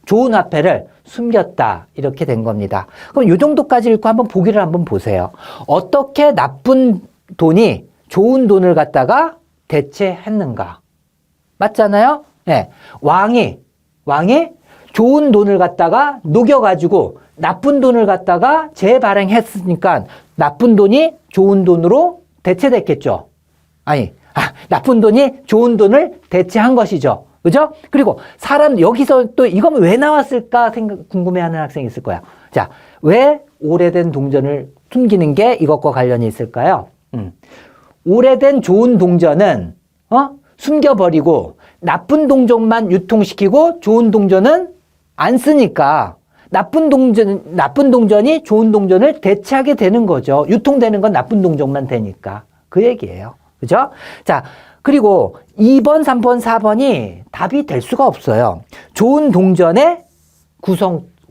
좋은 화폐를 숨겼다. 이렇게 된 겁니다. 그럼 이 정도까지 읽고 한번 보기를 한번 보세요. 어떻게 나쁜 돈이 좋은 돈을 갖다가 대체했는가? 맞잖아요? 예. 왕이 좋은 돈을 갖다가 녹여가지고 나쁜 돈을 갖다가 재발행했으니까 나쁜 돈이 좋은 돈으로 대체됐겠죠. 나쁜 돈이 좋은 돈을 대체한 것이죠. 그죠? 그리고 사람, 여기서 또 이건 왜 나왔을까 궁금해하는 학생이 있을 거야. 자, 왜 오래된 동전을 숨기는 게 이것과 관련이 있을까요? 오래된 좋은 동전은, 숨겨버리고 나쁜 동전만 유통시키고 좋은 동전은 안 쓰니까 나쁜 동전이 좋은 동전을 대체하게 되는 거죠. 유통되는 건 나쁜 동전만 되니까. 그 얘기예요. 그죠? 자, 그리고 2번, 3번, 4번이 답이 될 수가 없어요. 좋은 동전의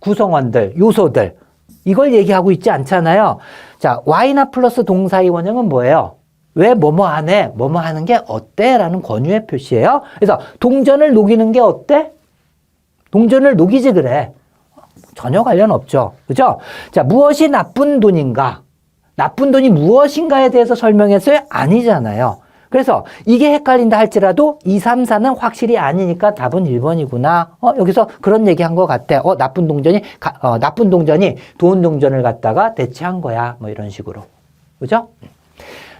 구성원들, 요소들. 이걸 얘기하고 있지 않잖아요. 자, Y나 플러스 동사의 원형은 뭐예요? 왜 뭐뭐 하네? 뭐뭐 하는 게 어때? 라는 권유의 표시예요. 그래서 동전을 녹이는 게 어때? 동전을 녹이지 그래. 전혀 관련 없죠. 그죠? 자, 무엇이 나쁜 돈인가? 나쁜 돈이 무엇인가에 대해서 설명했어요? 아니잖아요. 그래서 이게 헷갈린다 할지라도 2, 3, 4는 확실히 아니니까 답은 1번이구나. 여기서 그런 얘기한 것 같아. 나쁜 동전이 좋은 동전을 갖다가 대체한 거야. 뭐 이런 식으로. 그죠?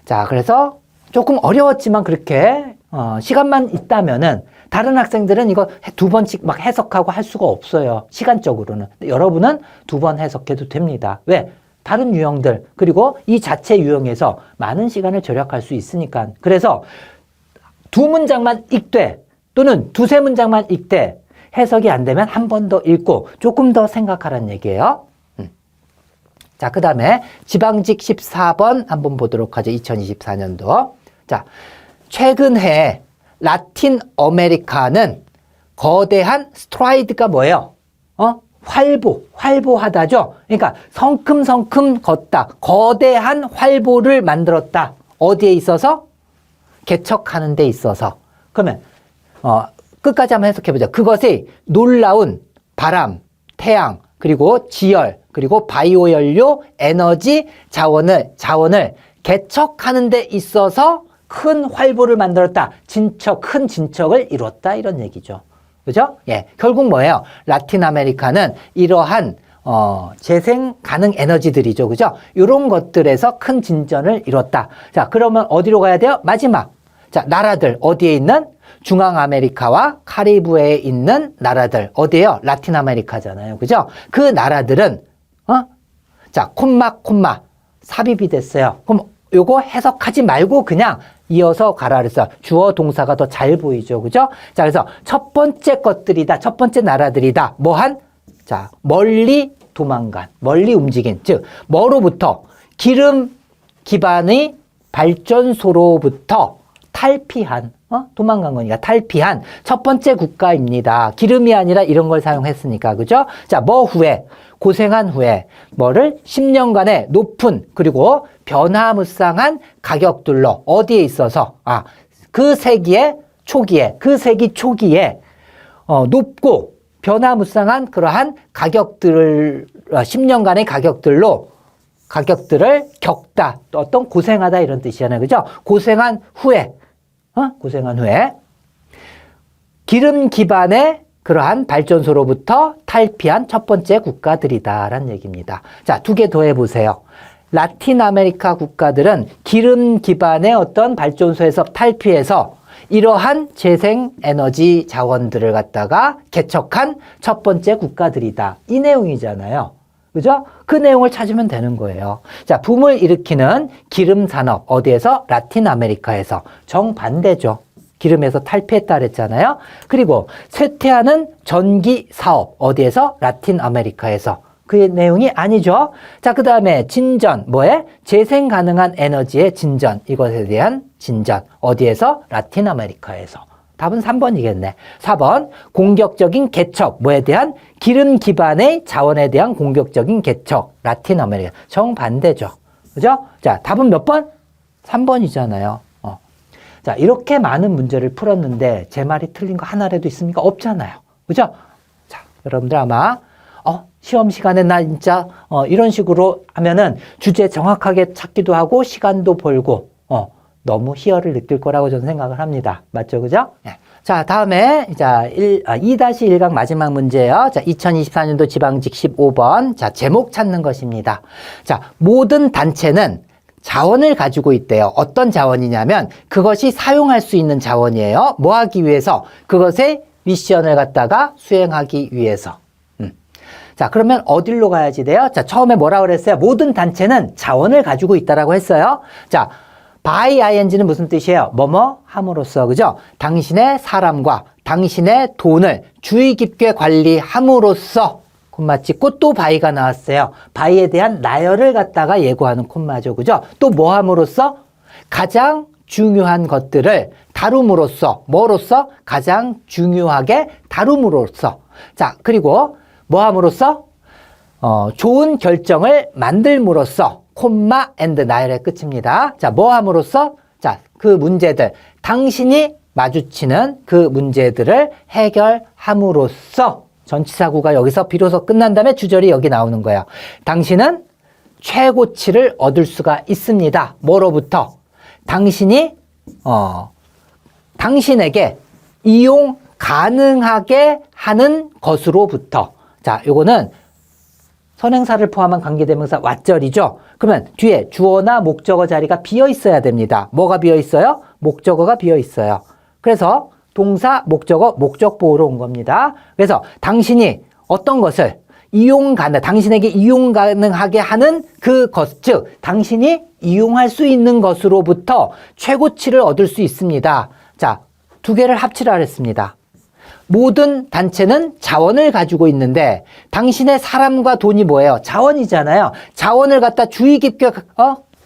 자, 그래서 조금 어려웠지만 그렇게 시간만 있다면은 다른 학생들은 이거 2번씩 막 해석하고 할 수가 없어요. 시간적으로는. 여러분은 2번 해석해도 됩니다. 왜? 다른 유형들 그리고 이 자체 유형에서 많은 시간을 절약할 수 있으니까. 그래서 2문장만 읽되 또는 2, 3문장만 읽되 해석이 안 되면 한 번 더 읽고 조금 더 생각하라는 얘기예요. 자, 그 다음에 지방직 14번 한번 보도록 하죠. 2024년도. 자, 최근해 라틴 아메리카는 거대한 스트라이드가 뭐예요? 활보하다죠. 그러니까 성큼성큼 걷다. 거대한 활보를 만들었다. 어디에 있어서? 개척하는 데 있어서. 그러면 끝까지 한번 해석해보자. 그것이 놀라운 바람, 태양, 그리고 지열, 그리고 바이오 연료, 에너지 자원을 개척하는 데 있어서 큰 활보를 만들었다. 큰 진척을 이뤘다. 이런 얘기죠. 그죠? 예. 결국 뭐예요? 라틴 아메리카는 이러한 재생 가능 에너지들이죠. 그죠? 이런 것들에서 큰 진전을 이뤘다. 자, 그러면 어디로 가야 돼요? 마지막. 자, 나라들 어디에 있는? 중앙 아메리카와 카리브해에 있는 나라들 어디에요? 라틴 아메리카잖아요. 그죠? 그 나라들은 자, 콤마 삽입이 됐어요. 그럼 요거 해석하지 말고 그냥 이어서 가라 그랬어. 주어 동사가 더 잘 보이죠. 그죠? 자, 그래서 첫 번째 것들이다. 첫 번째 나라들이다. 자, 멀리 도망간, 멀리 움직인. 즉, 뭐로부터? 기름 기반의 발전소로부터 탈피한, 도망간 거니까 탈피한 첫 번째 국가입니다. 기름이 아니라 이런 걸 사용했으니까. 그죠? 자, 뭐 후에? 고생한 후에 뭐를 10년간의 높은 그리고 변화무쌍한 가격들로 어디에 있어서 그 세기 초기에 높고 변화무쌍한 그러한 가격들을 10년간의 가격들을 겪다. 어떤 고생하다 이런 뜻이잖아요. 그죠? 고생한 후에 기름 기반의 그러한 발전소로부터 탈피한 첫 번째 국가들이다라는 얘기입니다. 자, 2개 더 해보세요. 라틴 아메리카 국가들은 기름 기반의 어떤 발전소에서 탈피해서 이러한 재생 에너지 자원들을 갖다가 개척한 첫 번째 국가들이다. 이 내용이잖아요. 그죠? 그 내용을 찾으면 되는 거예요. 자, 붐을 일으키는 기름 산업 어디에서? 라틴 아메리카에서. 정반대죠. 기름에서 탈피했다 그랬잖아요. 그리고 쇠퇴하는 전기 사업 어디에서? 라틴 아메리카에서. 그 내용이 아니죠. 자, 그 다음에 진전 뭐에? 재생 가능한 에너지의 진전 이것에 대한 진전 어디에서? 라틴 아메리카에서. 답은 3번이겠네. 4번 공격적인 개척 뭐에 대한? 기름 기반의 자원에 대한 공격적인 개척 라틴 아메리카. 정반대죠. 그죠? 자, 답은 몇 번? 3번이잖아요. 자, 이렇게 많은 문제를 풀었는데 제 말이 틀린 거 하나라도 있습니까? 없잖아요. 그죠? 자, 여러분들 아마 시험 시간에 나 진짜 이런 식으로 하면은 주제 정확하게 찾기도 하고 시간도 벌고 너무 희열을 느낄 거라고 저는 생각을 합니다. 맞죠? 그죠? 네. 자, 다음에 2-1강 마지막 문제예요. 자, 2024년도 지방직 15번. 자, 제목 찾는 것입니다. 자, 모든 단체는 자원을 가지고 있대요. 어떤 자원이냐면 그것이 사용할 수 있는 자원이에요. 뭐 하기 위해서? 그것의 미션을 갖다가 수행하기 위해서. 자, 그러면 어디로 가야지 돼요? 자, 처음에 뭐라 그랬어요? 모든 단체는 자원을 가지고 있다라고 했어요. 자, by ing는 무슨 뜻이에요? 뭐뭐 함으로써, 그죠? 당신의 사람과 당신의 돈을 주의 깊게 관리함으로써 콤마 찍고 또 by가 나왔어요. by에 대한 나열을 갖다가 예고하는 콤마죠, 그죠? 또 뭐 함으로써? 가장 중요한 것들을 다룸으로써, 뭐로써? 가장 중요하게 다룸으로써. 자, 그리고 뭐 함으로써? 좋은 결정을 만들므로써, 콤마 앤드 나열의 끝입니다. 자, 뭐 함으로써? 자, 그 문제들, 당신이 마주치는 그 문제들을 해결함으로써, 전치사구가 여기서 비로소 끝난 다음에 주절이 여기 나오는 거예요. 당신은 최고치를 얻을 수가 있습니다. 뭐로부터? 당신이 당신에게 이용 가능하게 하는 것으로부터. 자, 요거는 선행사를 포함한 관계대명사 왓절이죠. 그러면 뒤에 주어나 목적어 자리가 비어 있어야 됩니다. 뭐가 비어 있어요? 목적어가 비어 있어요. 그래서 동사, 목적어, 목적보호로 온 겁니다. 그래서 당신이 어떤 것을 당신에게 이용 가능하게 하는 그것, 즉 당신이 이용할 수 있는 것으로부터 최고치를 얻을 수 있습니다. 자, 두 개를 합치라 그랬습니다. 모든 단체는 자원을 가지고 있는데 당신의 사람과 돈이 뭐예요? 자원이잖아요. 자원을 갖다 주의 깊게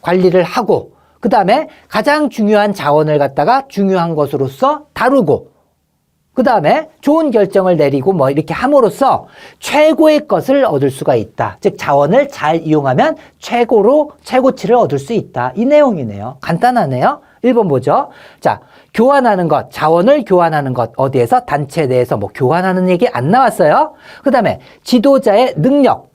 관리를 하고 그 다음에 가장 중요한 자원을 갖다가 중요한 것으로서 다루고 그 다음에 좋은 결정을 내리고 뭐 이렇게 함으로써 최고의 것을 얻을 수가 있다. 즉 자원을 잘 이용하면 최고치를 얻을 수 있다. 이 내용이네요. 간단하네요. 1번 보죠. 자, 교환하는 것, 자원을 교환하는 것, 어디에서? 단체 내에서 뭐 교환하는 얘기 안 나왔어요. 그 다음에 지도자의 능력,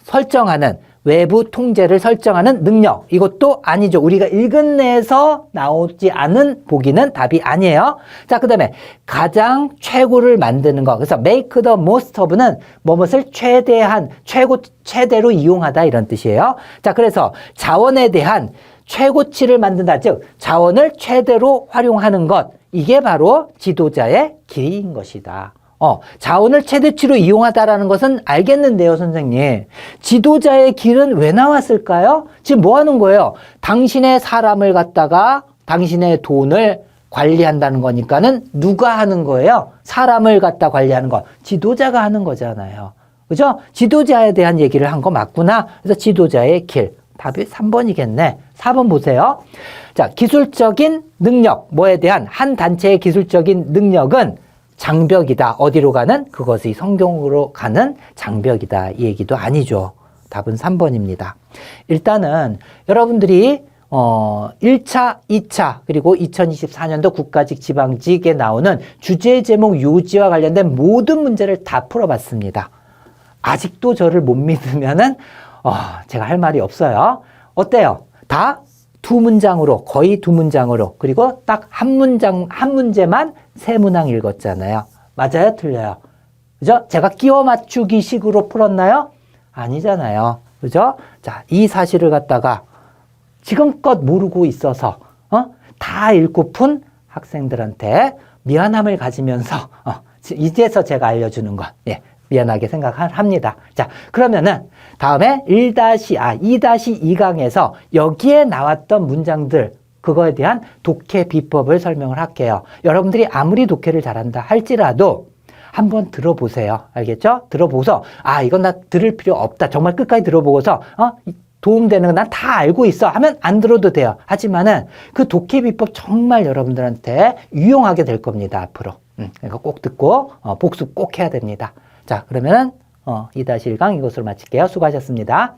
설정하는, 외부 통제를 설정하는 능력. 이것도 아니죠. 우리가 읽은 내에서 나오지 않은 보기는 답이 아니에요. 자, 그 다음에 가장 최고를 만드는 것. 그래서 make the most of는 무엇을 최대로 이용하다 이런 뜻이에요. 자, 그래서 자원에 대한 최고치를 만든다. 즉 자원을 최대로 활용하는 것. 이게 바로 지도자의 길인 것이다. 자원을 최대치로 이용하다라는 것은 알겠는데요, 선생님. 지도자의 길은 왜 나왔을까요? 지금 뭐 하는 거예요? 당신의 사람을 갖다가 당신의 돈을 관리한다는 거니까는 누가 하는 거예요? 사람을 갖다 관리하는 거. 지도자가 하는 거잖아요. 그죠? 지도자에 대한 얘기를 한 거 맞구나. 그래서 지도자의 길. 답이 3번이겠네. 4번 보세요. 자, 기술적인 능력. 뭐에 대한 한 단체의 기술적인 능력은 장벽이다. 어디로 가는? 그것이 성경으로 가는 장벽이다. 이 얘기도 아니죠. 답은 3번입니다. 일단은 여러분들이 1차, 2차 그리고 2024년도 국가직 지방직에 나오는 주제 제목 요지와 관련된 모든 문제를 다 풀어봤습니다. 아직도 저를 못 믿으면은 제가 할 말이 없어요. 어때요? 다 두 문장으로, 거의 두 문장으로, 그리고 딱 한 문제만 세 문항 읽었잖아요. 맞아요? 틀려요? 그죠? 제가 끼워 맞추기 식으로 풀었나요? 아니잖아요. 그죠? 자, 이 사실을 갖다가 지금껏 모르고 있어서, 다 읽고 푼 학생들한테 미안함을 가지면서, 이제서 제가 알려주는 것, 예, 미안하게 생각합니다. 자, 그러면은 다음에 2-2강에서 여기에 나왔던 문장들, 그거에 대한 독해 비법을 설명을 할게요. 여러분들이 아무리 독해를 잘한다 할지라도 한번 들어보세요. 알겠죠? 들어보고서 이건 나 들을 필요 없다. 정말 끝까지 들어보고서 도움되는 건 난 다 알고 있어 하면 안 들어도 돼요. 하지만은 그 독해 비법 정말 여러분들한테 유용하게 될 겁니다. 앞으로. 그러니까 꼭 듣고 복습 꼭 해야 됩니다. 자, 그러면은 2-1강 이것으로 마칠게요. 수고하셨습니다.